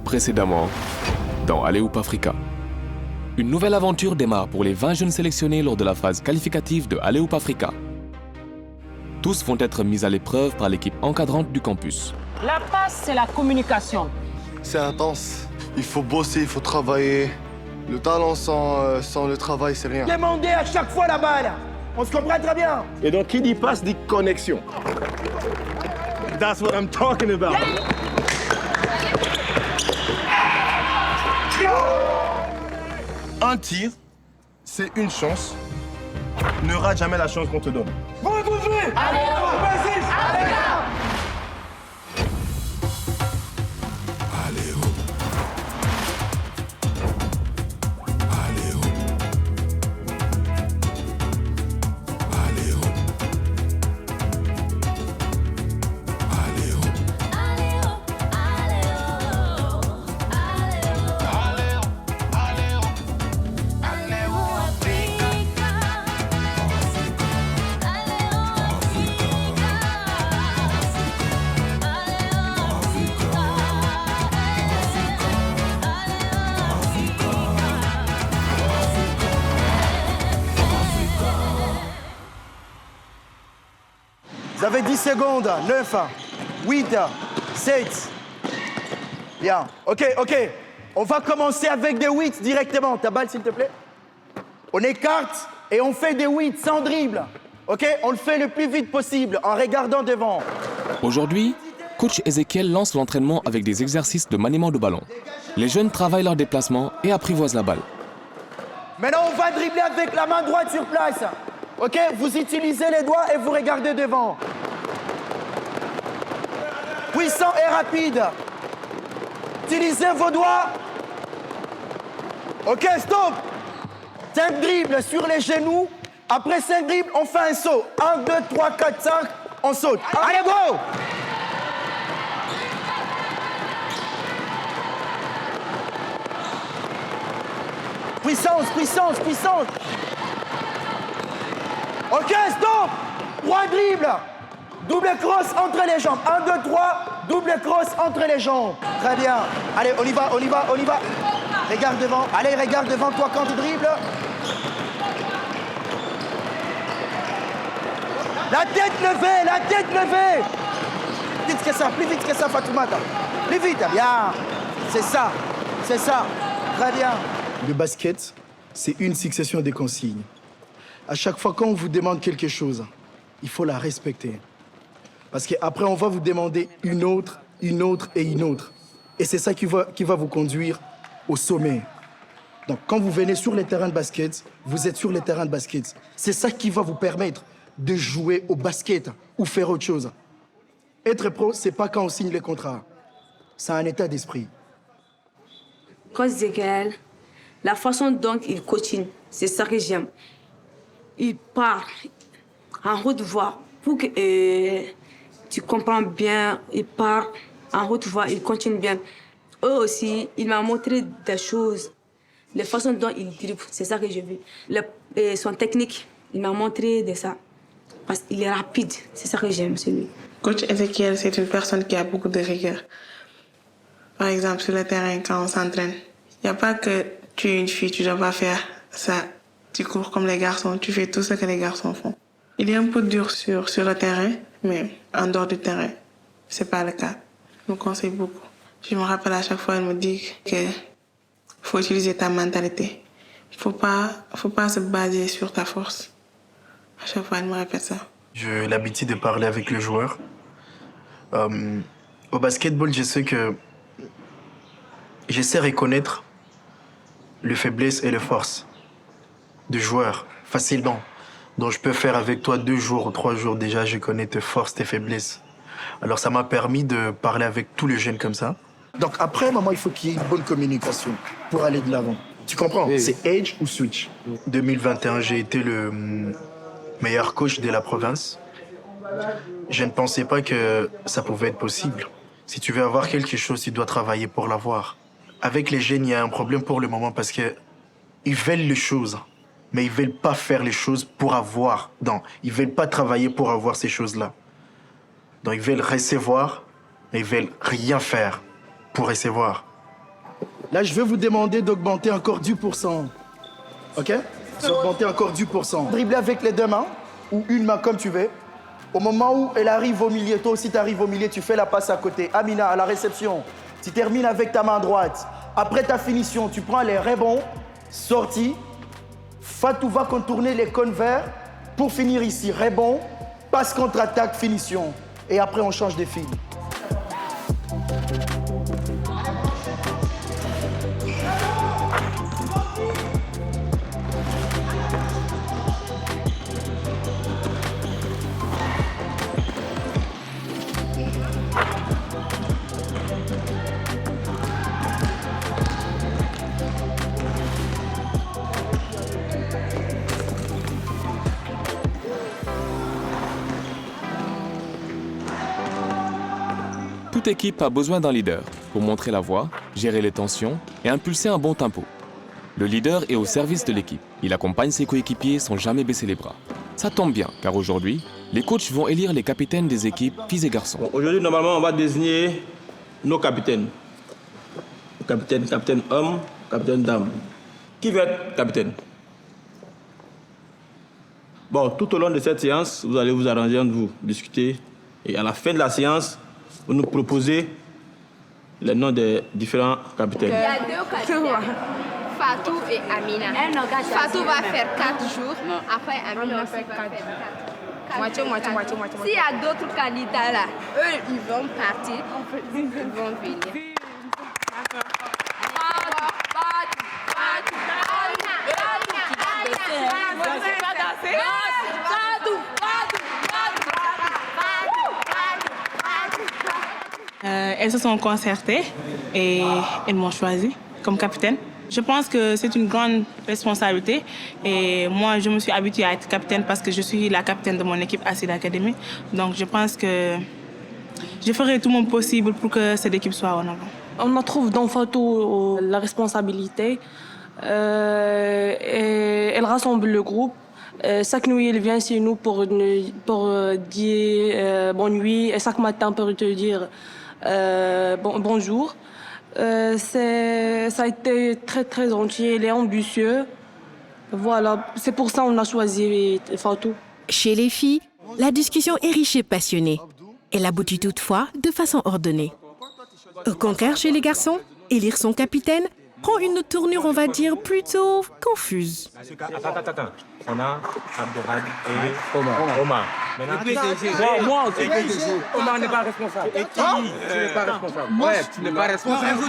Précédemment, dans Allez-Hoop Africa. Une nouvelle aventure démarre pour les 20 jeunes sélectionnés lors de la phase qualificative de Allez-Hoop Africa. Tous vont être mis à l'épreuve par l'équipe encadrante du campus. La passe, c'est la communication. C'est intense. Il faut bosser, il faut travailler. Le talent sans le travail, c'est rien. Demandez à chaque fois la balle. On se comprend très bien. Et donc, qui dit passe dit connexion. That's what I'm talking about. Un tir, c'est une chance. Ne rate jamais la chance qu'on te donne. Bon, vous jouez. Allez, vas-y. Allez, là. Vous avez 10 secondes. 9, 8, 7. Bien. OK. On va commencer avec des 8 directement. Ta balle, s'il te plaît. On écarte et on fait des 8 sans dribble. OK? On le fait le plus vite possible en regardant devant. Aujourd'hui, coach Ezekiel lance l'entraînement avec des exercices de maniement de ballon. Les jeunes travaillent leur déplacement et apprivoisent la balle. Maintenant, on va dribbler avec la main droite sur place. OK? Vous utilisez les doigts et vous regardez devant. Puissant et rapide. Utilisez vos doigts. OK, stop. 5 dribbles sur les genoux. Après 5 dribbles, on fait un saut. 1, 2, 3, 4, 5, on saute. Allez, go! Puissance. OK, stop! 3 dribbles. Double cross entre les jambes. 1, 2, 3, double cross entre les jambes. Très bien. Allez, on y va. Regarde devant. Allez, regarde devant toi quand tu dribbles. La tête levée. Plus vite que ça, Fatoumata. Plus vite, bien. C'est ça. Très bien. Le basket, c'est une succession de consignes. À chaque fois qu'on vous demande quelque chose, il faut la respecter. Parce qu'après, on va vous demander une autre. Et c'est ça qui va vous conduire au sommet. Donc, quand vous venez sur les terrains de basket, vous êtes sur les terrains de basket. C'est ça qui va vous permettre de jouer au basket ou faire autre chose. Être pro, c'est pas quand on signe les contrats. C'est un état d'esprit. Coach Ezekiel, la façon dont il coachine, c'est ça que j'aime. Il parle en haute voix pour que tu comprends bien. Il parle en haute voix, il continue bien. Eux aussi, il m'a montré des choses. La façon dont il dribble, c'est ça que j'ai vu. Son technique, il m'a montré de ça. Parce qu'il est rapide, c'est ça que j'aime, c'est lui. Coach Ezekiel, c'est une personne qui a beaucoup de rigueur. Par exemple, sur le terrain, quand on s'entraîne, il n'y a pas que tu es une fille, tu ne dois pas faire ça. Tu cours comme les garçons, tu fais tout ce que les garçons font. Il est un peu dur sur le terrain, mais en dehors du terrain, ce n'est pas le cas. Il me conseille beaucoup. Je me rappelle à chaque fois, il me dit qu'il faut utiliser ta mentalité. Il ne faut pas se baser sur ta force. À chaque fois, il me répète ça. J'ai l'habitude de parler avec le joueur. Au basketball, je sais reconnaître les faiblesses et les forces du joueur facilement. Donc je peux faire avec toi 2 jours ou 3 jours déjà, je connais tes forces, tes faiblesses. Alors ça m'a permis de parler avec tous les jeunes comme ça. Donc après, maman, il faut qu'il y ait une bonne communication pour aller de l'avant. Tu comprends? Oui. C'est edge ou switch. 2021, j'ai été le meilleur coach de la province. Je ne pensais pas que ça pouvait être possible. Si tu veux avoir quelque chose, tu dois travailler pour l'avoir. Avec les jeunes, il y a un problème pour le moment parce qu'ils veulent les choses, mais ils ne veulent pas faire les choses pour avoir. Non, ils ne veulent pas travailler pour avoir ces choses-là. Donc ils veulent recevoir, mais ils ne veulent rien faire pour recevoir. Là, je vais vous demander d'augmenter encore 10%. OK? D'augmenter encore 10%. Dribbler avec les deux mains ou une main comme tu veux. Au moment où elle arrive au milieu, toi aussi tu arrives au milieu, tu fais la passe à côté. Amina, à la réception, tu termines avec ta main droite. Après ta finition, tu prends les rebonds, sortie. Fatou va contourner les cônes verts pour finir ici. Rebond, passe contre-attaque, finition. Et après, on change de fil. Toute équipe a besoin d'un leader pour montrer la voie, gérer les tensions et impulser un bon tempo. Le leader est au service de l'équipe. Il accompagne ses coéquipiers sans jamais baisser les bras. Ça tombe bien, car aujourd'hui, les coachs vont élire les capitaines des équipes, filles et garçons. Bon, aujourd'hui, normalement, on va désigner nos capitaines. Capitaine homme, capitaine dame. Qui veut être capitaine? Bon, tout au long de cette séance, vous allez vous arranger entre vous, discuter. Et à la fin de la séance, vous nous proposez les noms des différents capitaines. Il y a deux capitaines, Fatou et Amina. Fatou va faire 4 jours, après Amina aussi va faire 4. Moitié. S'il y a d'autres candidats là, eux, ils vont partir, ils vont venir. Elles se sont concertées et elles m'ont choisi comme capitaine. Je pense que c'est une grande responsabilité et moi, je me suis habituée à être capitaine parce que je suis la capitaine de mon équipe Acid Academy. Donc, je pense que je ferai tout mon possible pour que cette équipe soit en avant. On trouve dans Fatou la responsabilité. Et elle rassemble le groupe. Chaque nuit, elle vient chez nous pour dire bonne nuit et chaque matin pour te dire bonjour. Ça a été très gentil, elle est ambitieuse. Voilà, c'est pour ça qu'on a choisi Fatou. Chez les filles, la discussion est riche et passionnée. Elle aboutit toutefois de façon ordonnée. Au contraire, chez les garçons, élire son capitaine prend une tournure, on va dire, plutôt confuse. Attends. On a Abdelrad et Omar. Moi aussi. Omar n'est pas responsable. Et qui tu n'es pas responsable. Ouais, tu n'es pas responsable.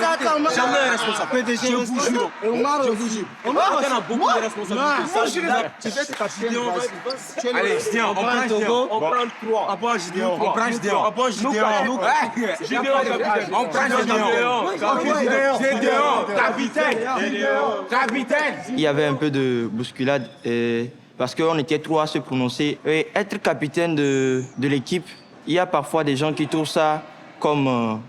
Attends. Jamais responsable. PDG, je vous jure. Je vous jure. Omar a beaucoup de responsabilités. Moi, je tu fais tes capitaines. Allez, on prend Togo. On prend 3. On prend Gideon. On prend Gideon. On prend Gideon. On prend Gideon. Capitaine. Il y avait un peu de bousculade parce qu'on était 3 à se prononcer. Et être capitaine de l'équipe, il y a parfois des gens qui trouvent ça comme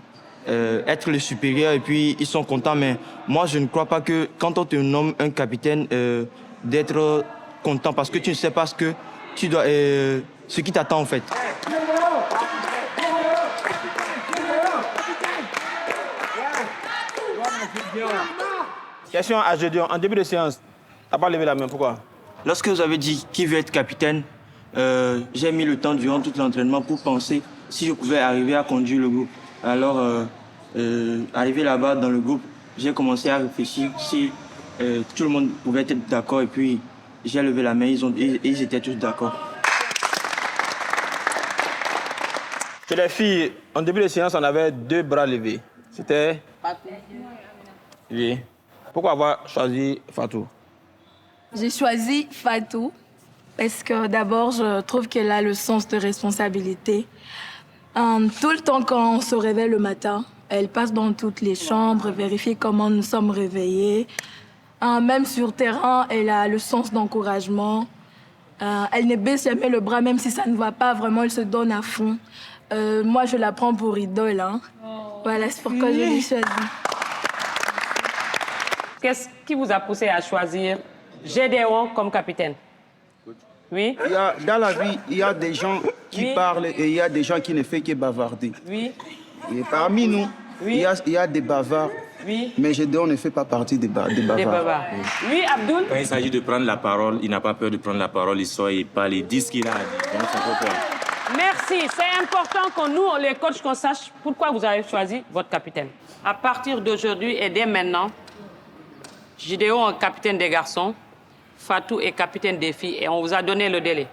être le supérieur et puis ils sont contents. Mais moi, je ne crois pas que quand on te nomme un capitaine, d'être content parce que tu ne sais pas ce que tu dois, ce qui t'attend en fait. Question à Gédéon. En début de séance, t'as pas levé la main, pourquoi? Lorsque vous avez dit qui veut être capitaine, j'ai mis le temps durant tout l'entraînement pour penser si je pouvais arriver à conduire le groupe. Alors, arrivé là-bas dans le groupe, j'ai commencé à réfléchir si tout le monde pouvait être d'accord et puis j'ai levé la main, ils étaient tous d'accord. Chez les filles, en début de séance, on avait 2 bras levés. C'était... Oui. Pourquoi avoir choisi Fatou? J'ai choisi Fatou parce que d'abord, je trouve qu'elle a le sens de responsabilité. Tout le temps quand on se réveille le matin, elle passe dans toutes les chambres, vérifier comment nous sommes réveillés. Même sur terrain, elle a le sens d'encouragement. Elle ne baisse jamais le bras, même si ça ne va pas vraiment, elle se donne à fond. Moi, je la prends pour idole. Hein. Voilà, c'est pourquoi je l'ai choisie. Qu'est-ce qui vous a poussé à choisir Gédéon comme capitaine? Oui. Dans la vie, il y a des gens qui parlent et il y a des gens qui ne font que bavarder. Oui. Et parmi nous, il y a des bavards Oui. Mais Gédéon ne fait pas partie des bavards. Oui, Abdoul. Quand il s'agit de prendre la parole, il n'a pas peur de prendre la parole, il sort, il parle, il dit ce qu'il a à dire. Donc, c'est pas peur. Merci. C'est important que nous, les coachs, qu'on sache pourquoi vous avez choisi votre capitaine. À partir d'aujourd'hui et dès maintenant, Gideon est capitaine des garçons, Fatou est capitaine des filles et on vous a donné le délai.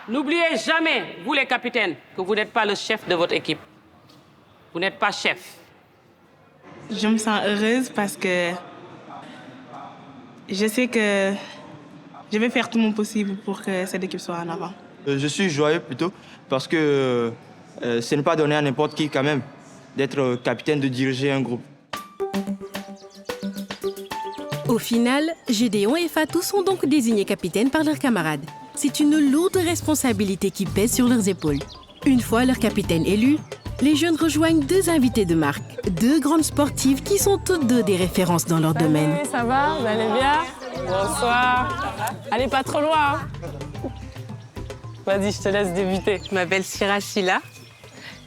N'oubliez jamais, vous les capitaines, que vous n'êtes pas le chef de votre équipe. Vous n'êtes pas chef. Je me sens heureuse parce que je sais que je vais faire tout mon possible pour que cette équipe soit en avant. Je suis joyeux plutôt parce que ce n'est pas donné à n'importe qui quand même d'être capitaine, de diriger un groupe. Au final, Gédéon et Fatou sont donc désignés capitaines par leurs camarades. C'est une lourde responsabilité qui pèse sur leurs épaules. Une fois leur capitaine élu, les jeunes rejoignent deux invités de marque, deux grandes sportives qui sont toutes deux des références dans leur domaine. Ça va? Vous allez bien? Bonsoir. Allez, pas trop loin. Vas-y, je te laisse débuter. Je m'appelle Sira Silla.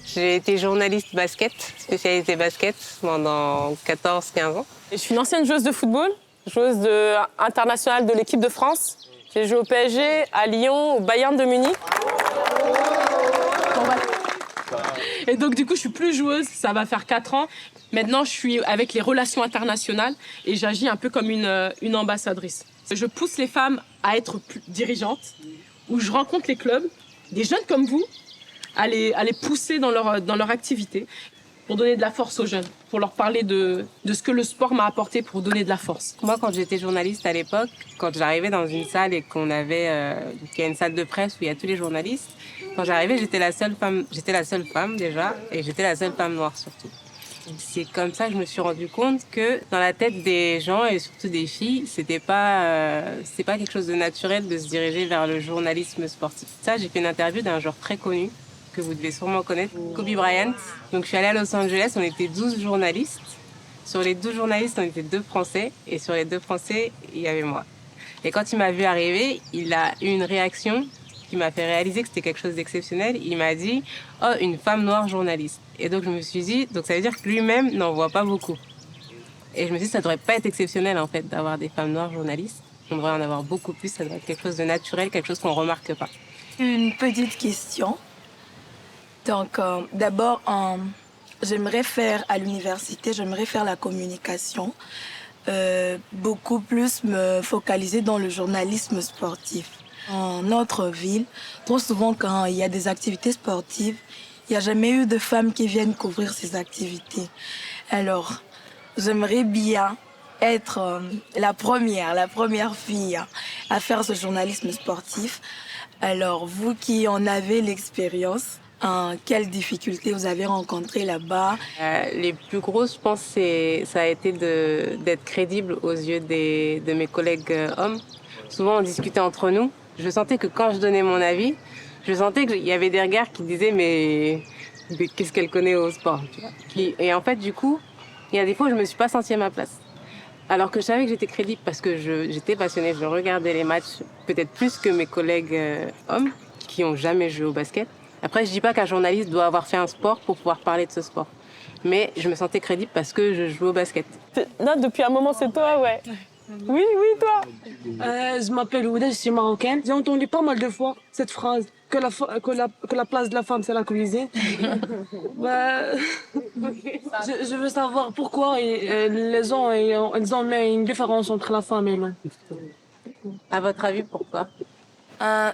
J'ai été journaliste basket, spécialité basket, pendant 14-15 ans. Je suis une ancienne joueuse de football, joueuse internationale de l'équipe de France. J'ai joué au PSG, à Lyon, au Bayern de Munich. Et donc, du coup, je suis plus joueuse, ça va faire 4 ans. Maintenant, je suis avec les relations internationales et j'agis un peu comme une ambassadrice. Je pousse les femmes à être plus dirigeantes, où je rencontre les clubs, des jeunes comme vous, à les pousser dans leur activité pour donner de la force aux jeunes, pour leur parler de ce que le sport m'a apporté pour donner de la force. Moi, quand j'étais journaliste à l'époque, quand j'arrivais dans une salle et qu'il y a une salle de presse où il y a tous les journalistes, quand j'arrivais, j'étais la seule femme déjà, et j'étais la seule femme noire surtout. C'est comme ça que je me suis rendu compte que dans la tête des gens et surtout des filles, c'est pas quelque chose de naturel de se diriger vers le journalisme sportif. Ça, j'ai fait une interview d'un joueur très connu que vous devez sûrement connaître, Kobe Bryant. Donc je suis allée à Los Angeles, on était 12 journalistes. Sur les 12 journalistes, on était 2 Français et sur les 2 Français, il y avait moi. Et quand il m'a vu arriver, il a eu une réaction qui m'a fait réaliser que c'était quelque chose d'exceptionnel. Il m'a dit « Oh, une femme noire journaliste ». Et donc je me suis dit, donc ça veut dire que lui-même n'en voit pas beaucoup. Et je me suis dit, ça devrait pas être exceptionnel en fait d'avoir des femmes noires journalistes. On devrait en avoir beaucoup plus, ça devrait être quelque chose de naturel, quelque chose qu'on remarque pas. Une petite question. Donc d'abord, j'aimerais faire à l'université, j'aimerais faire la communication, beaucoup plus me focaliser dans le journalisme sportif. En notre ville, trop souvent quand il y a des activités sportives, il n'y a jamais eu de femmes qui viennent couvrir ces activités. Alors, j'aimerais bien être la première fille à faire ce journalisme sportif. Alors, vous qui en avez l'expérience, quelles difficultés vous avez rencontrées là-bas? Les plus grosses, je pense, ça a été d'être crédible aux yeux de mes collègues hommes. Souvent, on discutait entre nous. Je sentais que quand je donnais mon avis, je sentais qu'il y avait des regards qui disaient mais qu'est-ce qu'elle connaît au sport, tu vois. Et en fait, du coup, il y a des fois où je me suis pas sentie à ma place. Alors que je savais que j'étais crédible parce que j'étais passionnée, je regardais les matchs peut-être plus que mes collègues hommes qui ont jamais joué au basket. Après, je dis pas qu'un journaliste doit avoir fait un sport pour pouvoir parler de ce sport. Mais je me sentais crédible parce que je jouais au basket. Là, depuis un moment, c'est toi, ouais. Oui, toi. Je m'appelle Ouda, je suis marocaine. J'ai entendu pas mal de fois cette phrase, que la place de la femme, c'est la cuisine. Je veux savoir pourquoi les gens ils ont mis une différence entre la femme et l'homme. À votre avis, pourquoi?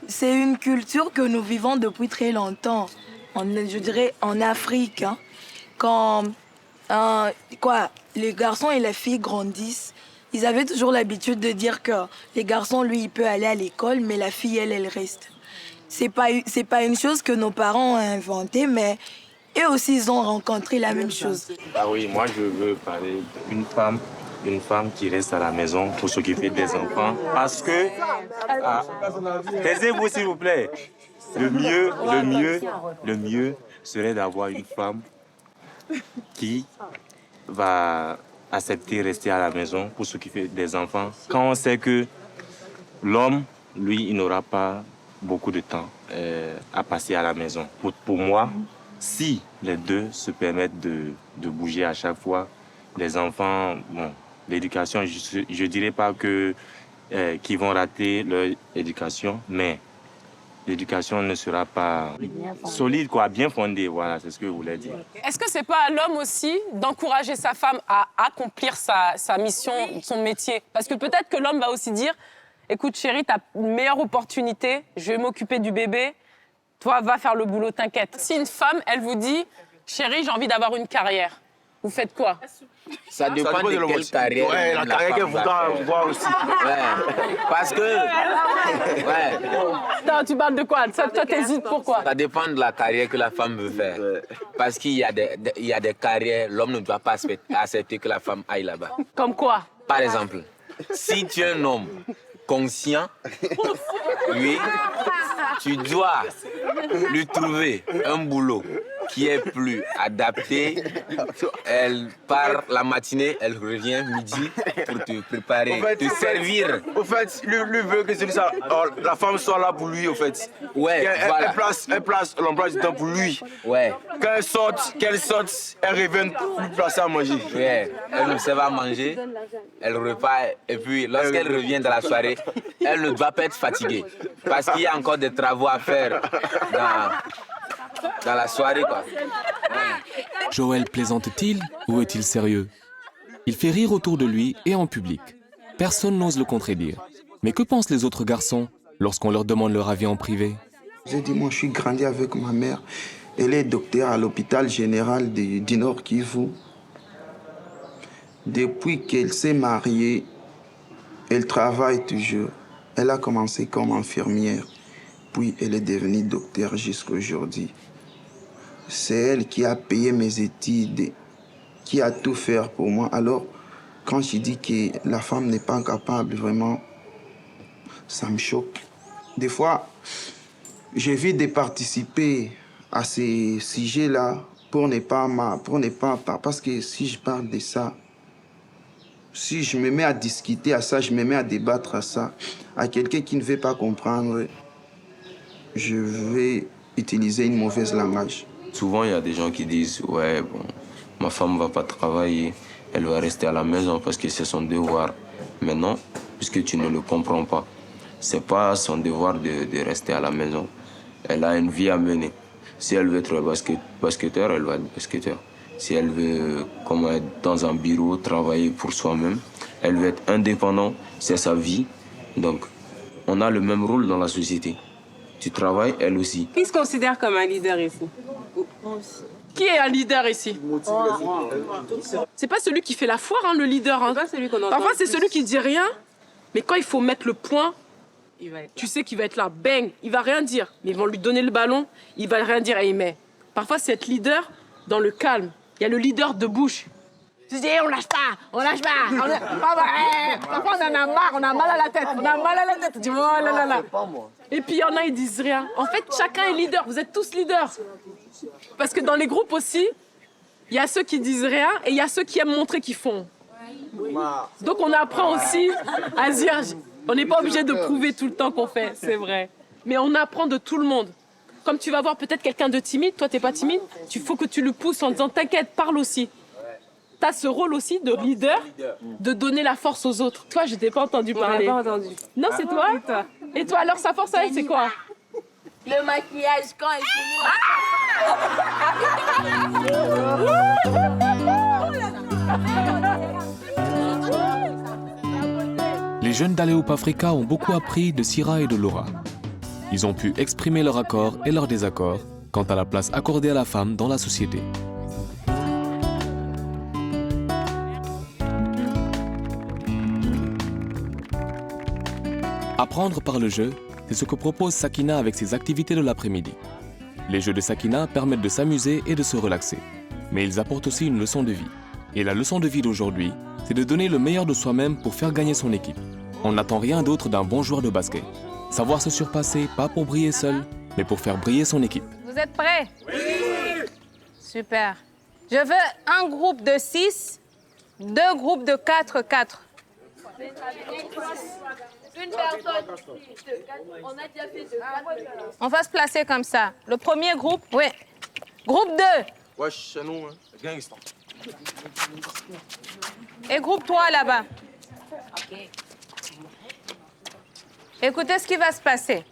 C'est une culture que nous vivons depuis très longtemps. Je dirais en Afrique. Hein. Quand les garçons et les filles grandissent, ils avaient toujours l'habitude de dire que les garçons, lui, il peut aller à l'école, mais la fille, elle reste. C'est pas une chose que nos parents ont inventée, mais eux aussi, ils ont rencontré la même chose. Ah oui, moi, je veux parler d'une femme qui reste à la maison pour s'occuper des enfants. Parce que... taisez-vous, s'il vous plaît. Le mieux serait d'avoir une femme qui va accepter de rester à la maison pour s'occuper des enfants. Quand on sait que l'homme, lui, il n'aura pas beaucoup de temps à passer à la maison. Pour moi, si les deux se permettent de bouger à chaque fois, les enfants, bon, l'éducation, je ne dirais pas qu'ils vont rater leur éducation, mais l'éducation ne sera pas solide, quoi, bien fondée. Voilà, c'est ce que je voulais dire. Est-ce que c'est pas à l'homme aussi d'encourager sa femme à accomplir sa mission, son métier? Parce que peut-être que l'homme va aussi dire, écoute chérie, tu as une meilleure opportunité, je vais m'occuper du bébé, toi va faire le boulot, t'inquiète. Si une femme, elle vous dit, chérie, j'ai envie d'avoir une carrière, vous faites quoi? Ça dépend de quelle carrière. Ouais, la carrière qu'elle voudra voir aussi. Ouais. Parce que... Ouais. Non, tu parles de quoi? Toi, t'hésites, pourquoi? Ça dépend de la carrière que la femme veut faire. Parce qu'il y a des carrières, l'homme ne doit pas accepter que la femme aille là-bas. Comme quoi? Par exemple, si tu es un homme conscient, oui, tu dois lui trouver un boulot qui est plus adapté. Elle part la matinée, elle revient midi pour te préparer, en fait, te servir. Au fait, lui veut que la femme soit là pour lui, au fait. Ouais, elle place l'emploi du temps pour lui. Ouais. Quand qu'elle sorte, elle revient plus placée à manger. Ouais, elle observe à manger, elle repart, et puis lorsqu'elle revient dans la soirée, elle ne doit pas être fatiguée. Parce qu'il y a encore des travaux à faire dans la soirée, quoi. Ouais. Joël plaisante-t-il ou est-il sérieux? Il fait rire autour de lui et en public. Personne n'ose le contredire. Mais que pensent les autres garçons lorsqu'on leur demande leur avis en privé? J'ai dit, moi, je suis grandi avec ma mère. Elle est docteur à l'hôpital général du Nord Kivu. Depuis qu'elle s'est mariée, elle travaille toujours. Elle a commencé comme infirmière, puis elle est devenue docteur jusqu'à aujourd'hui. C'est elle qui a payé mes études, qui a tout fait pour moi. Alors, quand je dis que la femme n'est pas capable, vraiment, ça me choque. Des fois, j'évite de participer à ces sujets-là parce que si je parle de ça, si je me mets à discuter à ça, je me mets à débattre à ça, à quelqu'un qui ne veut pas comprendre, je vais utiliser une mauvaise langage. Souvent, il y a des gens qui disent « Ouais, bon, ma femme ne va pas travailler, elle va rester à la maison parce que c'est son devoir. » Mais non, puisque tu ne le comprends pas. Ce n'est pas son devoir de rester à la maison. Elle a une vie à mener. Si elle veut être basketteur, elle va être basketteur. Si elle veut, comme être dans un bureau, travailler pour soi-même, elle veut être indépendante, c'est sa vie. Donc, on a le même rôle dans la société. Tu travailles, elle aussi. Qui se considère comme un leader ici? Qui est un leader ici? C'est pas celui qui fait la foire, hein, le leader. Hein. Pas celui qu'on entend. Parfois, c'est celui qui dit rien, mais quand il faut mettre le point, tu sais qu'il va être là, bang, il va rien dire. Mais ils vont lui donner le ballon, il va rien dire et il met. Parfois, c'est être leader dans le calme. Il y a le leader de bouche. Tu dis, on lâche pas, on lâche pas. Parfois, on en a marre, on a mal à la tête. On a mal à la tête. Tu dis, oh là là là. Et puis, il y en a, ils disent rien. En fait, chacun est leader. Vous êtes tous leaders. Parce que dans les groupes aussi, il y a ceux qui disent rien et il y a ceux qui aiment montrer qu'ils font. Donc, on apprend aussi à dire, on n'est pas obligé de prouver tout le temps qu'on fait, c'est vrai. Mais on apprend de tout le monde. Comme tu vas voir peut-être quelqu'un de timide, toi, tu n'es pas timide, il faut que tu le pousses en disant, t'inquiète, parle aussi. Tu as ce rôle aussi de leader, de donner la force aux autres. Toi, je t'ai pas entendu parler. On n'a pas entendu. Non, c'est toi. Et toi, alors sa force à elle, c'est quoi? Le maquillage, quand elle Les jeunes d'Aléoup Africa ont beaucoup appris de Sira et de Laura. Ils ont pu exprimer leur accord et leur désaccord quant à la place accordée à la femme dans la société. Apprendre par le jeu, c'est ce que propose Sakina avec ses activités de l'après-midi. Les jeux de Sakina permettent de s'amuser et de se relaxer. Mais ils apportent aussi une leçon de vie. Et la leçon de vie d'aujourd'hui, c'est de donner le meilleur de soi-même pour faire gagner son équipe. On n'attend rien d'autre d'un bon joueur de basket. Savoir se surpasser, pas pour briller seul, mais pour faire briller son équipe. Vous êtes prêts? Oui! Super. Je veux un groupe de 6, 2 groupes de 4, 4. Une personne. On a déjà fait ce. On va se placer comme ça. Le premier groupe, oui. Groupe 2. Ouais, chez nous, hein. Gangsta. Et groupe 3 là-bas. Écoutez ce qui va se passer.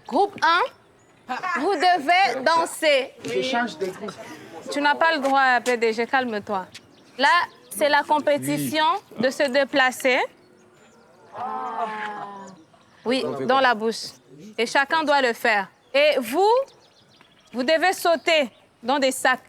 Groupe 1, vous devez danser. Je change de groupe. Tu n'as pas le droit, PDG, calme-toi. Là, c'est la compétition de se déplacer. Oui, dans la bouche. Et chacun doit le faire. Et vous devez sauter dans des sacs.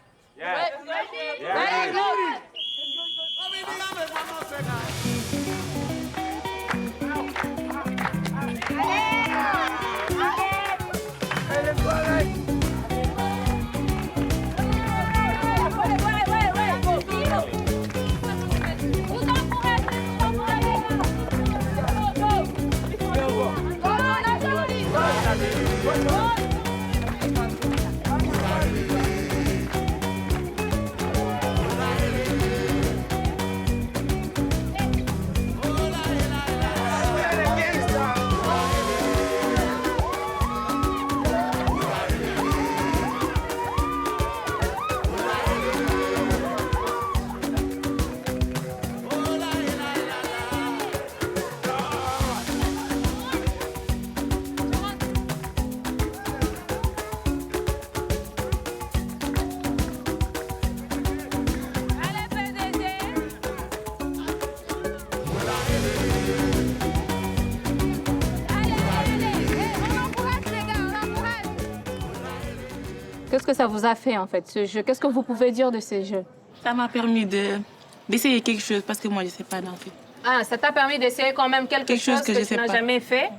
Qu'est-ce que ça vous a fait, en fait, ce jeu? Qu'est-ce que vous pouvez dire de ce jeu? Ça m'a permis d'essayer quelque chose parce que moi, je ne sais pas danser. Ah, ça t'a permis d'essayer quand même quelque chose que tu n'as jamais fait?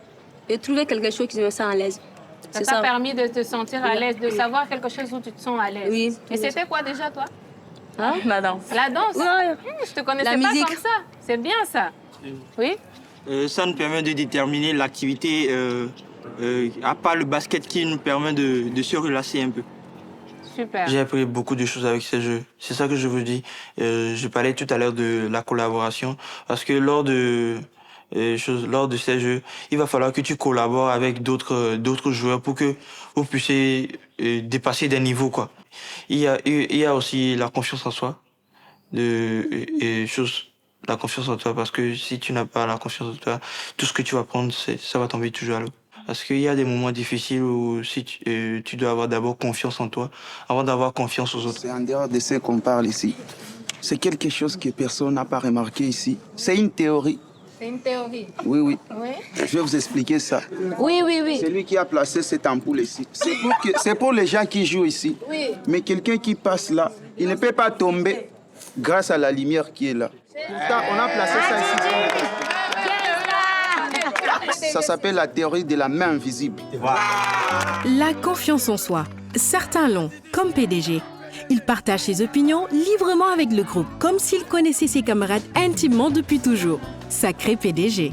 Et trouver quelque chose qui me sent à l'aise. Ça t'a permis de te sentir à l'aise, de savoir quelque chose où tu te sens à l'aise. Oui. Et c'était quoi déjà, toi? Hein? La danse. La danse? Ouais. Je te connaissais La pas musique. comme ça. C'est bien, ça. Oui? Ça nous permet de déterminer l'activité, à part le basket qui nous permet de se relâcher un peu. Super. J'ai appris beaucoup de choses avec ces jeux. C'est ça que je vous dis. Je parlais tout à l'heure de la collaboration. Parce que lors de ces jeux, il va falloir que tu collabores avec d'autres joueurs pour que vous puissiez dépasser des niveaux, quoi. Il y a aussi la confiance en soi. La confiance en toi, parce que si tu n'as pas la confiance en toi, tout ce que tu vas prendre, ça va tomber toujours à l'eau. Parce qu'il y a des moments difficiles où si tu dois avoir d'abord confiance en toi avant d'avoir confiance aux autres. C'est en dehors de ce qu'on parle ici. C'est quelque chose que personne n'a pas remarqué ici. C'est une théorie. C'est une théorie. Oui, oui. Oui? Je vais vous expliquer ça. Oui, oui, oui. C'est lui qui a placé cette ampoule ici. C'est pour les gens qui jouent ici. Oui. Mais quelqu'un qui passe là, il ne peut pas tomber grâce à la lumière qui est là. Pourtant, on a placé ça ici. Ça s'appelle la théorie de la main invisible. La confiance en soi. Certains l'ont, comme PDG. Il partage ses opinions librement avec le groupe, comme s'il connaissait ses camarades intimement depuis toujours. Sacré PDG.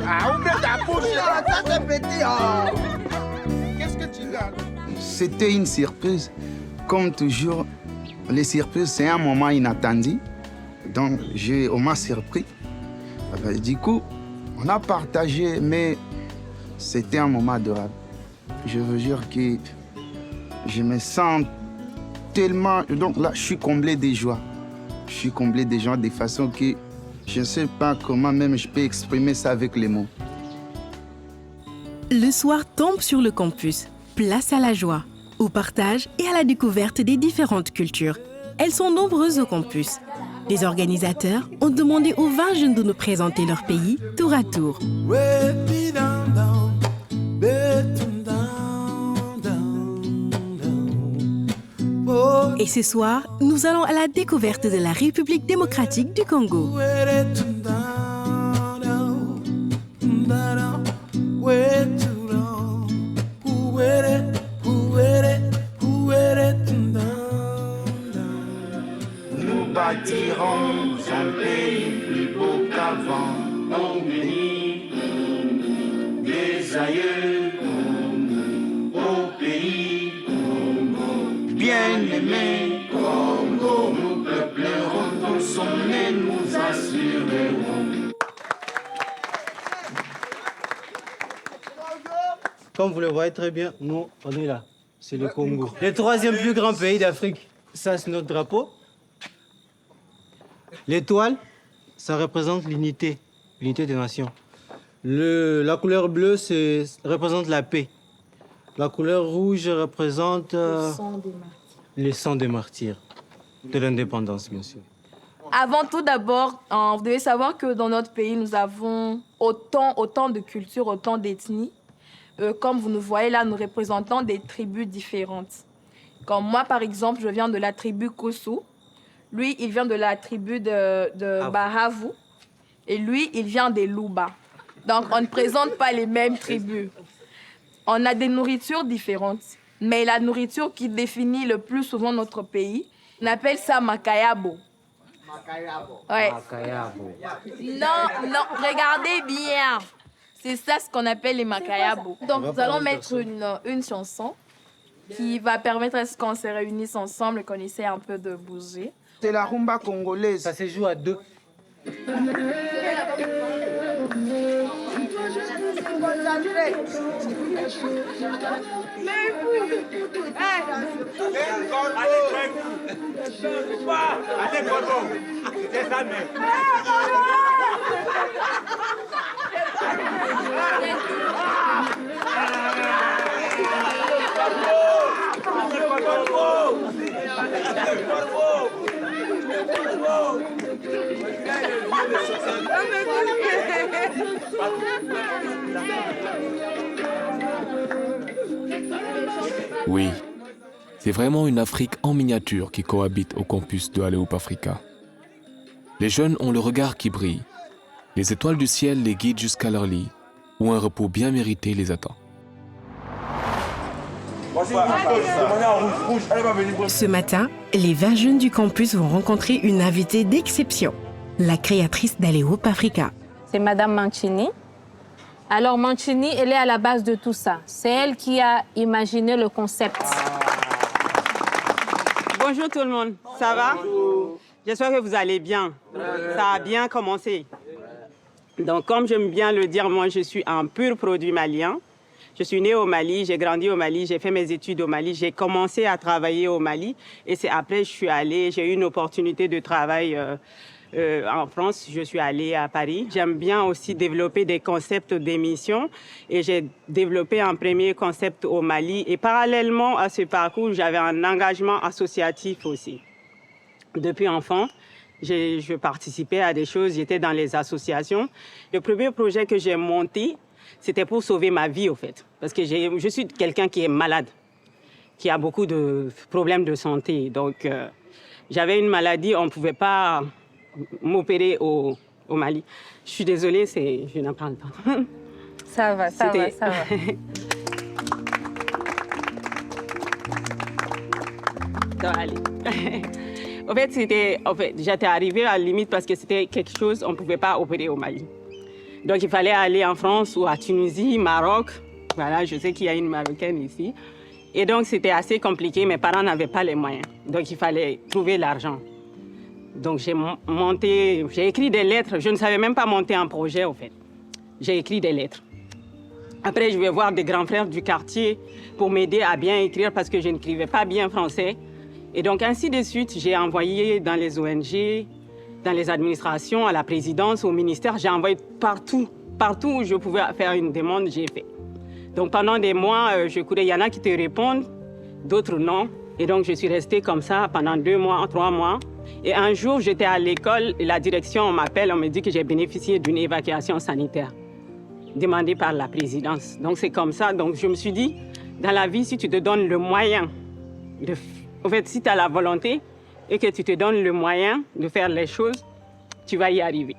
Ouvre ta bouche, ça c'est petit. Qu'est-ce que tu gardes? C'était une surprise. Comme toujours, les surprises, c'est un moment inattendu. Donc, on m'a surpris. Du coup, on a partagé, mais c'était un moment adorable. Je vous jure que je me sens tellement... Donc là, je suis comblé de joie. Je suis comblé de joie de façon que je ne sais pas comment même je peux exprimer ça avec les mots. Le soir tombe sur le campus. Place à la joie, au partage et à la découverte des différentes cultures. Elles sont nombreuses au campus. Les organisateurs ont demandé aux 20 jeunes de nous présenter leur pays tour à tour. Et ce soir, nous allons à la découverte de la République démocratique du Congo. Nous bâtirons un pays plus beau qu'avant. On bénit des aïeux au pays bien-aimé Congo. Nous peuplerons ton sommet, nous assurerons. Comme vous le voyez très bien, nous, on est là. C'est le Congo. Le troisième plus grand pays d'Afrique. Ça, c'est notre drapeau. L'étoile, ça représente l'unité des nations. La couleur bleue, représente la paix. La couleur rouge représente le sang des martyrs. De l'indépendance, bien sûr. Avant tout, d'abord, vous devez savoir que dans notre pays, nous avons autant de cultures, autant d'ethnies. Comme vous nous voyez là, nous représentons des tribus différentes. Comme moi, par exemple, je viens de la tribu Kossou. Lui, il vient de la tribu de Bahavu. Et lui, il vient des Luba. Donc, on ne présente pas les mêmes tribus. On a des nourritures différentes. Mais la nourriture qui définit le plus souvent notre pays, on appelle ça makayabo. Ouais. Makayabo. Non, regardez bien. C'est ça ce qu'on appelle les makayabo. Donc, nous allons mettre une chanson qui va permettre à ce qu'on se réunisse ensemble et qu'on essaie un peu de bouger. C'est la rumba congolaise. Ça se joue à deux. Oui, c'est vraiment une Afrique en miniature qui cohabite au campus de Aléoupe Africa. Les jeunes ont le regard qui brille. Les étoiles du ciel les guident jusqu'à leur lit, où un repos bien mérité les attend. Ce matin, les 20 jeunes du campus vont rencontrer une invitée d'exception, la créatrice d'Aléoupe Africa. C'est Madame Mancini. Alors Mancini, elle est à la base de tout ça. C'est elle qui a imaginé le concept. Bonjour tout le monde, ça va? J'espère que vous allez bien. Ça a bien commencé. Donc comme j'aime bien le dire, moi je suis un pur produit malien. Je suis née au Mali, j'ai grandi au Mali, j'ai fait mes études au Mali, j'ai commencé à travailler au Mali et c'est après je suis allée, j'ai eu une opportunité de travail en France, je suis allée à Paris. J'aime bien aussi développer des concepts d'émissions et j'ai développé un premier concept au Mali et parallèlement à ce parcours, j'avais un engagement associatif aussi. Depuis enfant, je participais à des choses, j'étais dans les associations. Le premier projet que j'ai monté, c'était pour sauver ma vie, au fait. Parce que je suis quelqu'un qui est malade, qui a beaucoup de problèmes de santé. Donc, j'avais une maladie, on ne pouvait pas m'opérer au Mali. Je suis désolée, je n'en parle pas. Ça va. En fait, j'étais arrivée à la limite parce que c'était quelque chose, on ne pouvait pas opérer au Mali. Donc, il fallait aller en France ou à Tunisie, Maroc. Voilà, je sais qu'il y a une Marocaine ici. Et donc, c'était assez compliqué. Mes parents n'avaient pas les moyens. Donc, il fallait trouver l'argent. Donc, j'ai écrit des lettres. Je ne savais même pas monter un projet, en fait. J'ai écrit des lettres. Après, je vais voir des grands frères du quartier pour m'aider à bien écrire parce que je n'écrivais pas bien français. Et donc, ainsi de suite, j'ai envoyé dans les ONG, dans les administrations, à la présidence, au ministère. J'ai envoyé partout où je pouvais faire une demande, j'ai fait. Donc pendant des mois, je courais. Il y en a qui te répondent, d'autres non. Et donc je suis restée comme ça pendant 2 mois, 3 mois. Et un jour, j'étais à l'école et la direction m'appelle, on me dit que j'ai bénéficié d'une évacuation sanitaire demandée par la présidence. Donc c'est comme ça. Donc je me suis dit, dans la vie, si tu te donnes le moyen En fait, si tu as la volonté et que tu te donnes le moyen de faire les choses, tu vas y arriver.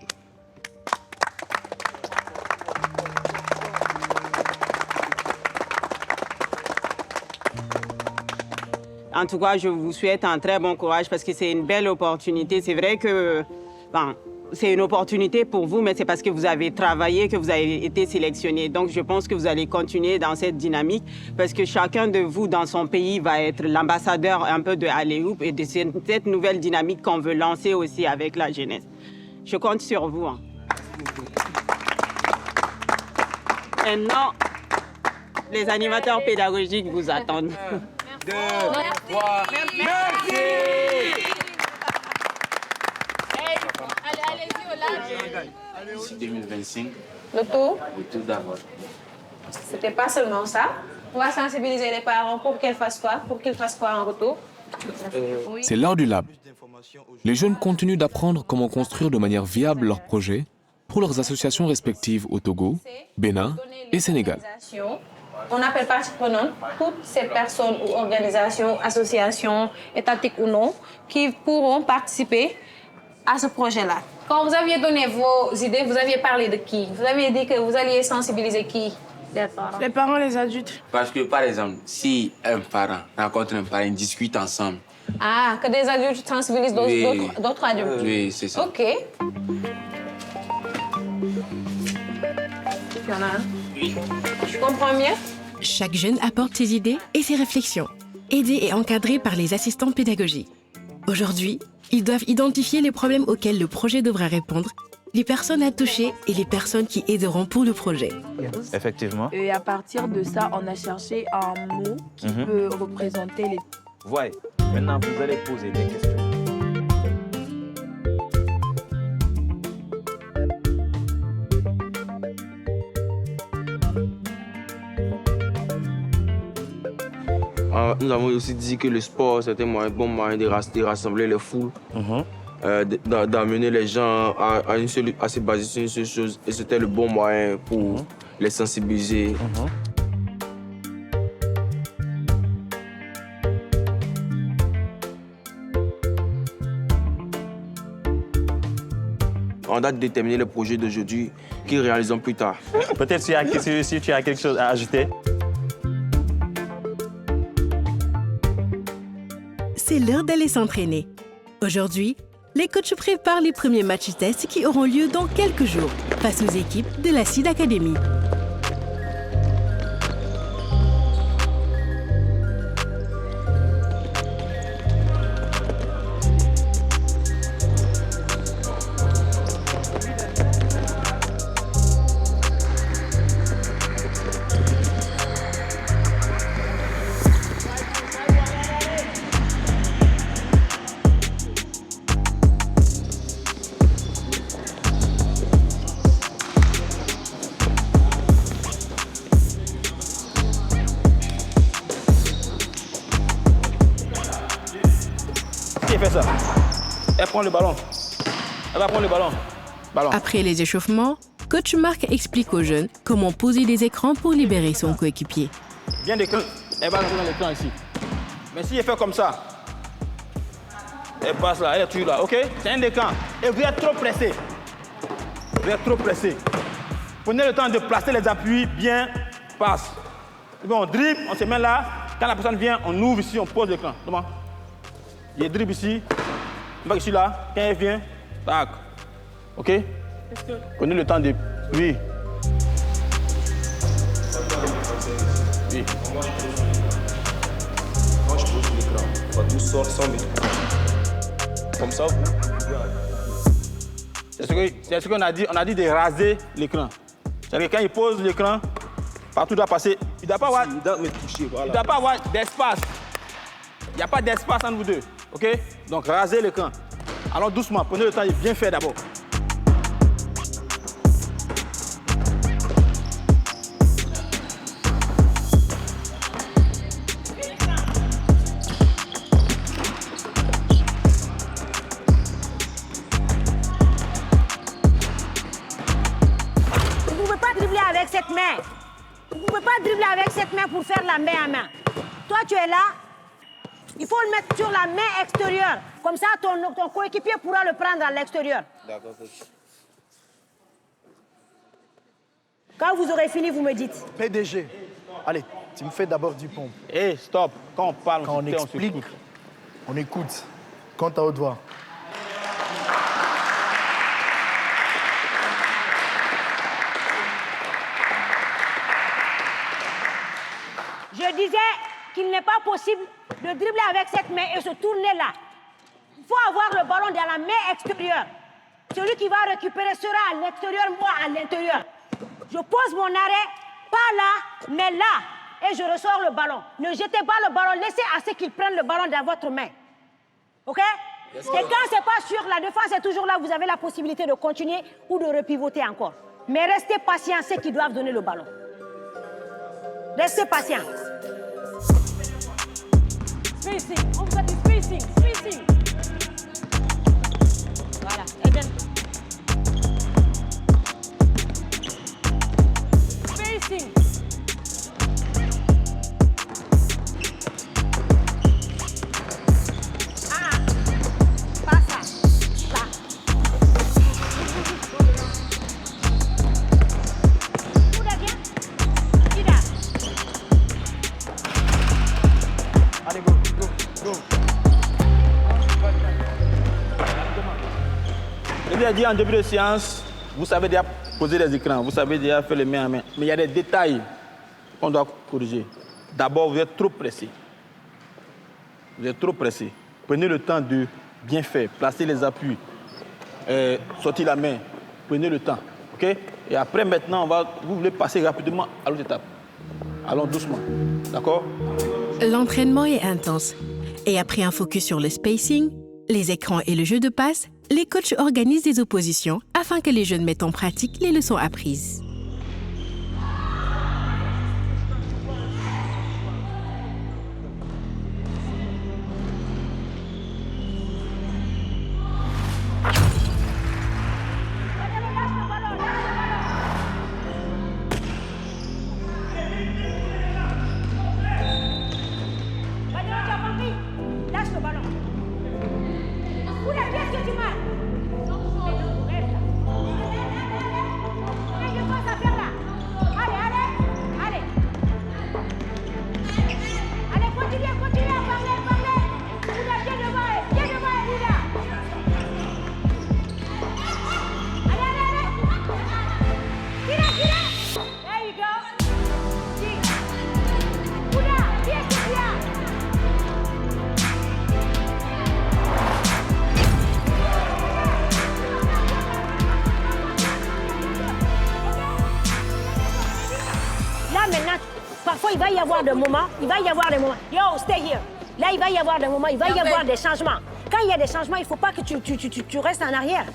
En tout cas, je vous souhaite un très bon courage parce que c'est une belle opportunité. C'est vrai que c'est une opportunité pour vous, mais c'est parce que vous avez travaillé que vous avez été sélectionné. Donc, je pense que vous allez continuer dans cette dynamique parce que chacun de vous, dans son pays, va être l'ambassadeur un peu de Alley-Hoop et de cette nouvelle dynamique qu'on veut lancer aussi avec la jeunesse. Je compte sur vous. Hein. Maintenant, les animateurs pédagogiques vous attendent. 2, 3, merci. D'ici 2025. Le tout Le tout d'abord. C'était pas seulement ça. On va sensibiliser les parents pour qu'ils fassent quoi? Pour qu'ils fassent quoi en retour? C'est l'heure du lab. Les jeunes continuent d'apprendre comment construire de manière viable leurs projets pour leurs associations respectives au Togo, Bénin et Sénégal. On appelle partie prenante toutes ces personnes ou organisations, associations, étatiques ou non, qui pourront participer à ce projet-là. Quand vous aviez donné vos idées, vous aviez parlé de qui? Vous aviez dit que vous alliez sensibiliser qui? Les parents. Les parents, les adultes. Parce que, par exemple, si un parent rencontre un parent, ils discutent ensemble. Ah, que des adultes sensibilisent d'autres adultes. Oui, c'est ça. OK. Il y en a un? Oui. Je comprends mieux? Chaque jeune apporte ses idées et ses réflexions, aidés et encadrés par les assistants pédagogiques. Aujourd'hui, ils doivent identifier les problèmes auxquels le projet devra répondre, les personnes à toucher et les personnes qui aideront pour le projet. Effectivement. Et à partir de ça, on a cherché un mot qui peut représenter les... Voyez, maintenant vous allez poser des questions. Nous avons aussi dit que le sport, c'était un bon moyen de rassembler les foules, d'amener les gens à se baser sur une seule chose. Et c'était le bon moyen pour les sensibiliser. On a déterminé le projet d'aujourd'hui qu'ils réaliseront plus tard. Peut-être si tu as quelque chose à ajouter. C'est l'heure d'aller s'entraîner. Aujourd'hui, les coachs préparent les premiers matchs tests qui auront lieu dans quelques jours face aux équipes de la Seed Academy. Fait ça. Elle prend le ballon. Elle va prendre le ballon. Après les échauffements, coach Marc explique aux jeunes comment poser des écrans pour libérer son coéquipier. Viens d'écran. Elle va rentrer dans l'écran ici. Mais si elle fait comme ça, elle passe là, elle est toujours là, ok? C'est un écran. Et vous êtes trop pressé. Vous êtes trop pressé. Prenez le temps de placer les appuis bien, passe. Bon, on dribble, on se met là. Quand la personne vient, on ouvre ici, on pose l'écran. Comment? Il dribble ici, on va ici là, quand elle vient, tac. Ok? Prenez le temps de. Oui. Oui. Moi je pose l'écran, on va tout sortir sans micro. Comme ça, vous. C'est ce qu'on a dit, on a dit de raser l'écran. C'est-à-dire que quand il pose l'écran, partout doit passer. Il ne doit pas avoir. Il doit me toucher, voilà. Il ne doit pas avoir d'espace. Il n'y a pas d'espace entre vous deux. OK? Donc, rasez l'écran. Allons doucement. Prenez le temps de bien faire d'abord. Vous ne pouvez pas dribbler avec cette main. Vous ne pouvez pas dribbler avec cette main pour faire la main à main. Toi, tu es là. Il faut le mettre sur la main extérieure. Comme ça, ton coéquipier pourra le prendre à l'extérieur. D'accord, coach. Quand vous aurez fini, vous me dites. PDG, allez, tu me fais d'abord du pompe. Hé, stop. Quand on parle, quand on explique, on écoute. Compte à haute voix. Je disais qu'il n'est pas possible de dribbler avec cette main et se tourner là. Il faut avoir le ballon dans la main extérieure. Celui qui va récupérer sera à l'extérieur, moi à l'intérieur. Je pose mon arrêt, pas là, mais là, et je ressors le ballon. Ne jetez pas le ballon, laissez à ceux qui prennent le ballon dans votre main. OK? Et quand c'est pas sûr, la défense est toujours là, vous avez la possibilité de continuer ou de repivoter encore. Mais restez patients, ceux qui doivent donner le ballon. Restez patients. Spacing, on vous a dit spacing, spacing. Voilà, Eden. Spacing. Ah, pas ça, là. Tout va bien? Ida. Allez, go, go, go. Je vous ai dit en début de séance, vous savez déjà poser les écrans, vous savez déjà faire les mains à main. Mais il y a des détails qu'on doit corriger. D'abord, vous êtes trop pressé. Vous êtes trop pressé. Prenez le temps de bien faire, placer les appuis, sortir la main. Prenez le temps, ok? Et après, maintenant, vous voulez passer rapidement à l'autre étape. Allons doucement, d'accord? L'entraînement est intense. Et après un focus sur le spacing, les écrans et le jeu de passe, les coachs organisent des oppositions afin que les jeunes mettent en pratique les leçons apprises. Lâche le ballon. Oula, qu'est-ce que tu marques? Mais non, rêve là. Qu'est-ce que tu vas faire là? Allez. Allez, continuez à parler. Oula, viens devant, Elida. Allez. Tire. There you go. Tire. Oula, qui est-ce que tu as? Là maintenant, parfois il va y avoir des moments. Yo, stay here. Là, il va y avoir des moments, il va y avoir des changements. Quand il y a des changements, il ne faut pas que tu restes en arrière.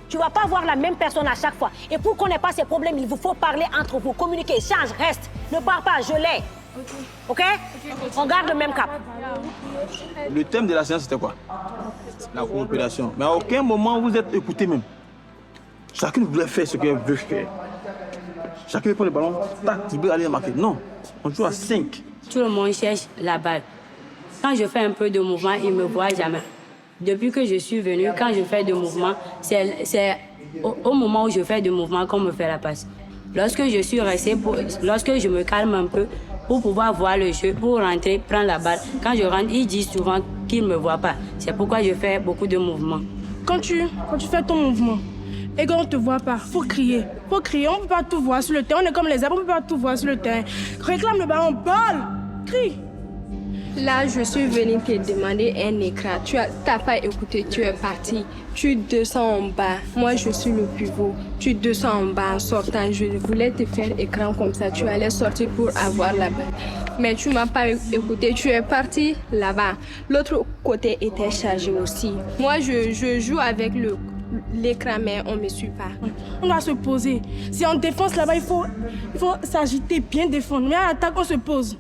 Tu ne vas pas voir la même personne à chaque fois. Et pour qu'on n'ait pas ces problèmes, il vous faut parler entre vous, communiquer, change, reste. Ne pars pas, je l'ai. OK? On garde le même cap. Le thème de la séance, c'était quoi? La coopération. Mais à aucun moment, vous êtes écouté même. Chacun voulait faire ce qu'elle veut faire. Chacun prend le ballon, tac, il veut aller marquer. Non, on joue à 5. Tout le monde cherche la balle. Quand je fais un peu de mouvement, il ne me voit jamais. Depuis que je suis venue, quand je fais de mouvement, c'est au moment où je fais de mouvement qu'on me fait la passe. Lorsque je suis restée, lorsque je me calme un peu pour pouvoir voir le jeu, pour rentrer, prendre la balle, quand je rentre, ils disent souvent qu'ils ne me voient pas. C'est pourquoi je fais beaucoup de mouvements. Quand tu fais ton mouvement et qu'on ne te voit pas, faut crier. On ne peut pas tout voir sur le terrain. On est comme les arbres, on ne peut pas tout voir sur le terrain. Réclame le ballon, balle, crie. Là, je suis venue te demander un écran. Tu n'as pas écouté, tu es parti. Tu descends en bas. Moi, je suis le pivot. Tu descends en bas en sortant. Je voulais te faire écran comme ça. Tu allais sortir pour avoir la balle. Mais tu ne m'as pas écouté. Tu es parti là-bas. L'autre côté était chargé aussi. Moi, je joue avec l'écran, mais on ne me suit pas. On doit se poser. Si on défense là-bas, il faut s'agiter, bien défendre. Mais à l'attaque, on se pose.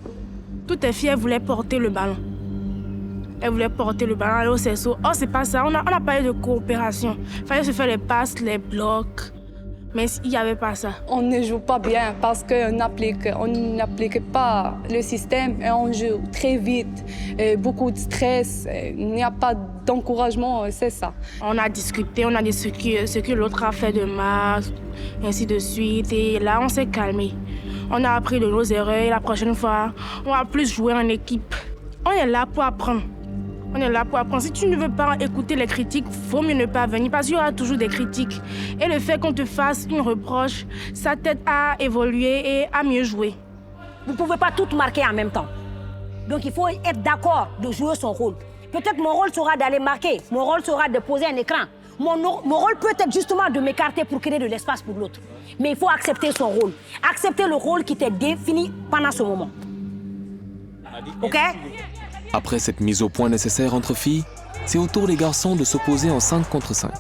Toutes les filles, elles voulaient porter le ballon. Elles voulaient porter le ballon, aller au cerceau. Oh, c'est pas ça. On a parlé de coopération. Il fallait se faire les passes, les blocs. Mais il n'y avait pas ça. On ne joue pas bien parce qu'on n'applique pas le système et on joue très vite. Beaucoup de stress, il n'y a pas d'encouragement, c'est ça. On a discuté, on a dit ce que l'autre a fait de mal, ainsi de suite. Et là, on s'est calmé. On a appris de nos erreurs et la prochaine fois, on va plus jouer en équipe. On est là pour apprendre. On est là pour apprendre. Si tu ne veux pas écouter les critiques, faut mieux ne pas venir parce qu'il y aura toujours des critiques. Et le fait qu'on te fasse une reproche, ça t'aide à évoluer et à mieux jouer. Vous ne pouvez pas tout marquer en même temps. Donc il faut être d'accord de jouer son rôle. Peut-être mon rôle sera d'aller marquer, mon rôle sera de poser un écran. Mon rôle peut être justement de m'écarter pour créer de l'espace pour l'autre. Mais il faut accepter son rôle. Accepter le rôle qui t'est défini pendant ce moment. OK? Après cette mise au point nécessaire entre filles, c'est au tour des garçons de s'opposer en 5 contre 5.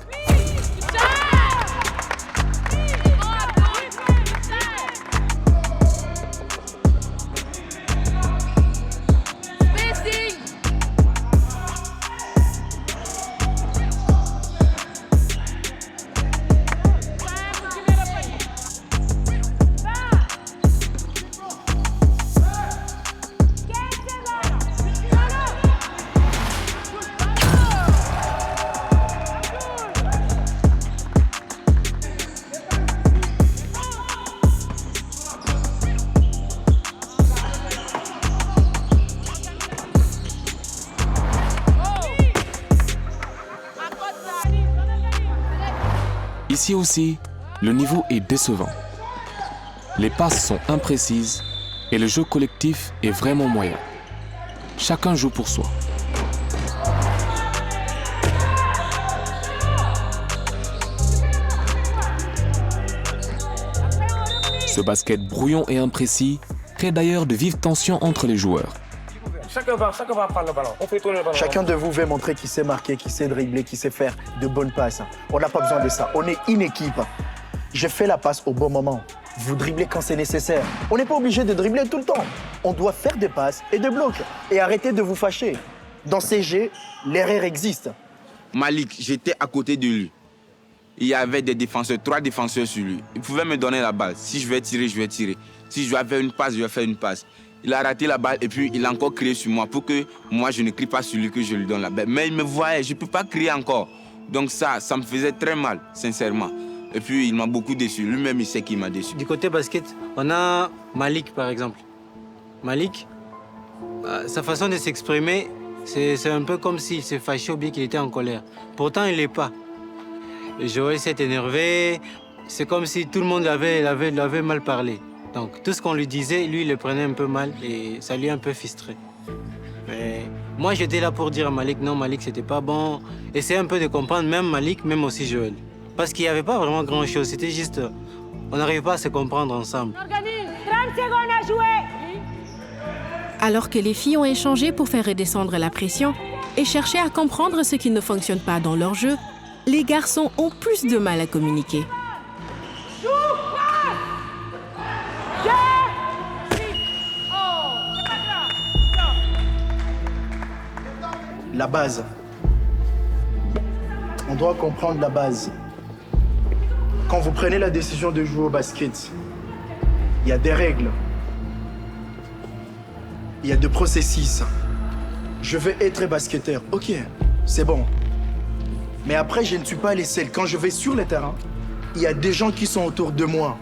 Ici aussi, le niveau est décevant. Les passes sont imprécises et le jeu collectif est vraiment moyen. Chacun joue pour soi. Ce basket brouillon et imprécis crée d'ailleurs de vives tensions entre les joueurs. Chacun va prendre le ballon. On fait tourner le ballon. Chacun de vous veut montrer qu'il sait marquer, qu'il sait dribbler, qu'il sait faire de bonnes passes. On n'a pas besoin de ça. On est une équipe. Je fais la passe au bon moment. Vous dribblez quand c'est nécessaire. On n'est pas obligé de dribbler tout le temps. On doit faire des passes et des blocs. Et arrêtez de vous fâcher. Dans ces jeux, l'erreur existe. Malik, j'étais à côté de lui. Il y avait des défenseurs, 3 défenseurs sur lui. Il pouvait me donner la balle. Si je vais tirer, je vais tirer. Si je dois faire une passe, je vais faire une passe. Il a raté la balle et puis il a encore crié sur moi pour que moi je ne crie pas sur lui, que je lui donne la balle. Mais il me voyait, je ne peux pas crier encore. Donc ça me faisait très mal, sincèrement. Et puis il m'a beaucoup déçu. Lui-même, il sait qu'il m'a déçu. Du côté basket, on a Malik par exemple. Malik, sa façon de s'exprimer, c'est un peu comme s'il s'est fâché ou bien qu'il était en colère. Pourtant, il n'est pas. Joël s'est énervé. C'est comme si tout le monde l'avait mal parlé. Donc, tout ce qu'on lui disait, lui, il le prenait un peu mal et ça lui a un peu frustré. Mais moi, j'étais là pour dire à Malik, non, Malik, c'était pas bon. Essayez un peu de comprendre, même Malik, même aussi Joël. Parce qu'il n'y avait pas vraiment grand-chose, c'était juste... On n'arrivait pas à se comprendre ensemble. 30 secondes à jouer. Alors que les filles ont échangé pour faire redescendre la pression et chercher à comprendre ce qui ne fonctionne pas dans leur jeu, les garçons ont plus de mal à communiquer. La base. On doit comprendre la base. Quand vous prenez la décision de jouer au basket, il y a des règles. Il y a des processus. Je veux être basketteur. Ok, c'est bon. Mais après, je ne suis pas les seuls. Quand je vais sur le terrain, il y a des gens qui sont autour de moi.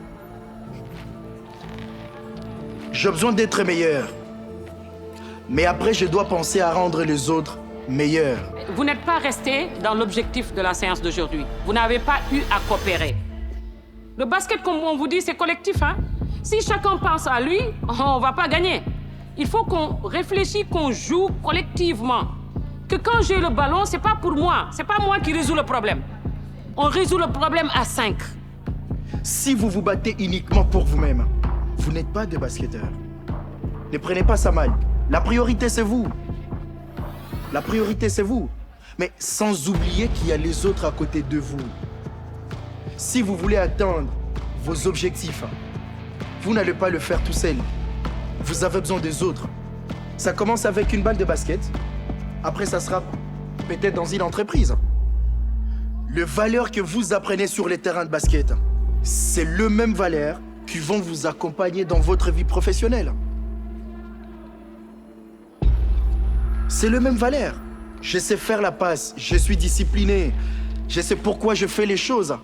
J'ai besoin d'être meilleur. Mais après, je dois penser à rendre les autres meilleurs. Vous n'êtes pas resté dans l'objectif de la séance d'aujourd'hui. Vous n'avez pas eu à coopérer. Le basket, comme on vous dit, c'est collectif. Hein? Si chacun pense à lui, on ne va pas gagner. Il faut qu'on réfléchisse, qu'on joue collectivement. Que quand j'ai le ballon, ce n'est pas pour moi. Ce n'est pas moi qui résous le problème. On résout le problème à 5. Si vous vous battez uniquement pour vous-même, vous n'êtes pas des basketteurs. Ne prenez pas ça mal. La priorité, c'est vous. La priorité, c'est vous. Mais sans oublier qu'il y a les autres à côté de vous. Si vous voulez atteindre vos objectifs, vous n'allez pas le faire tout seul. Vous avez besoin des autres. Ça commence avec une balle de basket. Après, ça sera peut-être dans une entreprise. Les valeurs que vous apprenez sur les terrains de basket, c'est le même valeur qui vont vous accompagner dans votre vie professionnelle. C'est le même valeur. Je sais faire la passe, je suis discipliné, je sais pourquoi je fais les choses.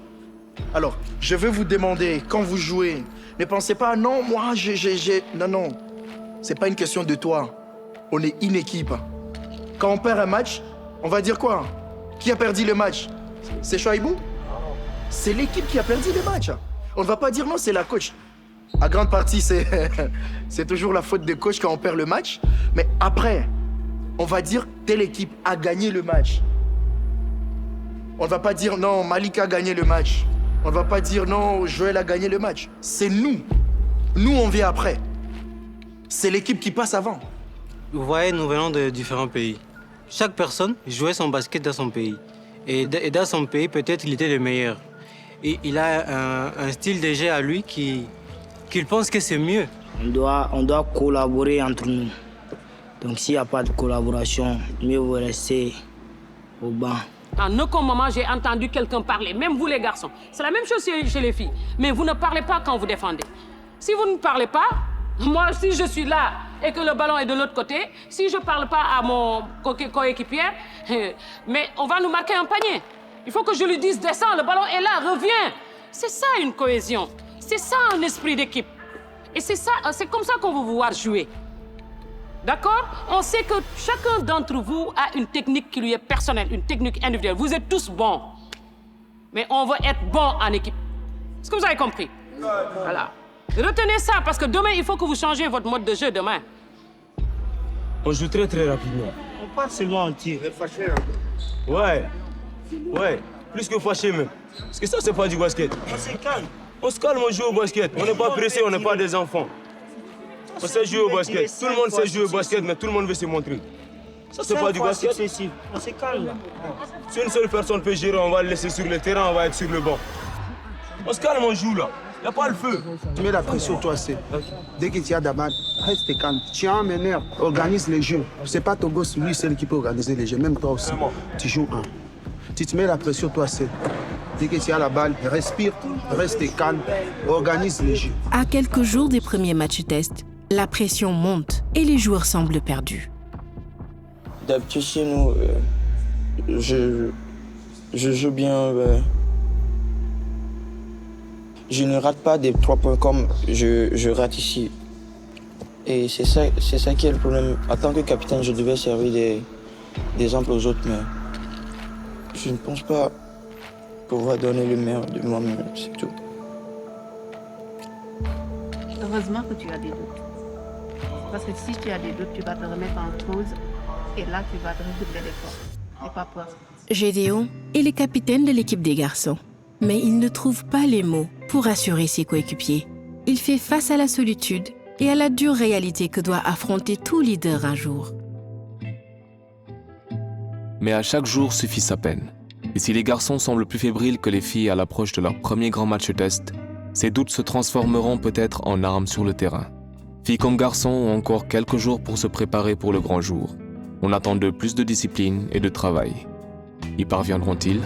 Alors, je vais vous demander, quand vous jouez, ne pensez pas, non, moi, Non, c'est pas une question de toi. On est une équipe. Quand on perd un match, on va dire quoi? Qui a perdu le match? C'est Chouaïbou? C'est l'équipe qui a perdu le match. On ne va pas dire non, c'est la coach. À grande partie, c'est toujours la faute des coachs quand on perd le match. Mais après, on va dire telle équipe a gagné le match. On ne va pas dire non, Malik a gagné le match. On ne va pas dire non, Joël a gagné le match. C'est nous. Nous, on vient après. C'est l'équipe qui passe avant. Vous voyez, nous venons de différents pays. Chaque personne jouait son basket dans son pays. Et dans son pays, peut-être il était le meilleur. Et il a un style de jeu à lui qu'il pense que c'est mieux. On doit collaborer entre nous. Donc s'il n'y a pas de collaboration, mieux vaut rester au banc. En aucun moment, j'ai entendu quelqu'un parler, même vous les garçons. C'est la même chose chez les filles. Mais vous ne parlez pas quand vous défendez. Si vous ne parlez pas, moi, si je suis là et que le ballon est de l'autre côté, si je ne parle pas à mon coéquipier, mais on va nous marquer un panier. Il faut que je lui dise, descends, le ballon est là, reviens. C'est ça une cohésion. C'est ça un esprit d'équipe. Et c'est comme ça qu'on veut vous voir jouer. D'accord? On sait que chacun d'entre vous a une technique qui lui est personnelle, une technique individuelle. Vous êtes tous bons. Mais on veut être bons en équipe. Est-ce que vous avez compris? Voilà. Retenez ça, parce que demain, il faut que vous changiez votre mode de jeu demain. On joue très rapidement. On passe seulement en tir. Ouais, plus que fâché même. Parce que ça, c'est pas du basket. On se calme. On se calme, on joue au basket. On n'est pas pressé, on n'est pas des enfants. On sait jouer au basket. Tout le monde sait jouer au basket, mais tout le monde veut se montrer. Ça, c'est pas du basket. On se calme là. Si une seule personne peut gérer, on va le laisser sur le terrain, on va être sur le banc. On se calme, on joue là. Il n'y a pas le feu. Tu mets la pression, toi, c'est. Dès que tu as d'abord, reste calme. Tu as un meneur, organise les jeux. C'est pas ton boss, lui, c'est qui peut organiser les jeux. Même toi aussi. Tu joues un. Tu te mets la pression, toi, c'est. Dès que tu as la balle, respire, reste calme, organise les jeux. À quelques jours des premiers matchs test, la pression monte et les joueurs semblent perdus. D'habitude, chez nous, je joue bien. Je ne rate pas des 3 points comme je rate ici. Et c'est ça qui est le problème. En tant que capitaine, je devais servir d'exemple aux autres, mais je ne pense pas pouvoir donner le meilleur de moi-même, c'est tout. Heureusement que tu as des doutes. Parce que si tu as des doutes, tu vas te remettre en cause et là, tu vas te redoubler d'efforts. N'aie pas peur. Gédéon est le capitaine de l'équipe des garçons. Mais il ne trouve pas les mots pour rassurer ses coéquipiers. Il fait face à la solitude et à la dure réalité que doit affronter tout leader un jour. Mais à chaque jour suffit sa peine. Et si les garçons semblent plus fébriles que les filles à l'approche de leur premier grand match test, ces doutes se transformeront peut-être en armes sur le terrain. Filles comme garçons ont encore quelques jours pour se préparer pour le grand jour. On attend d'eux plus de discipline et de travail. Y parviendront-ils ?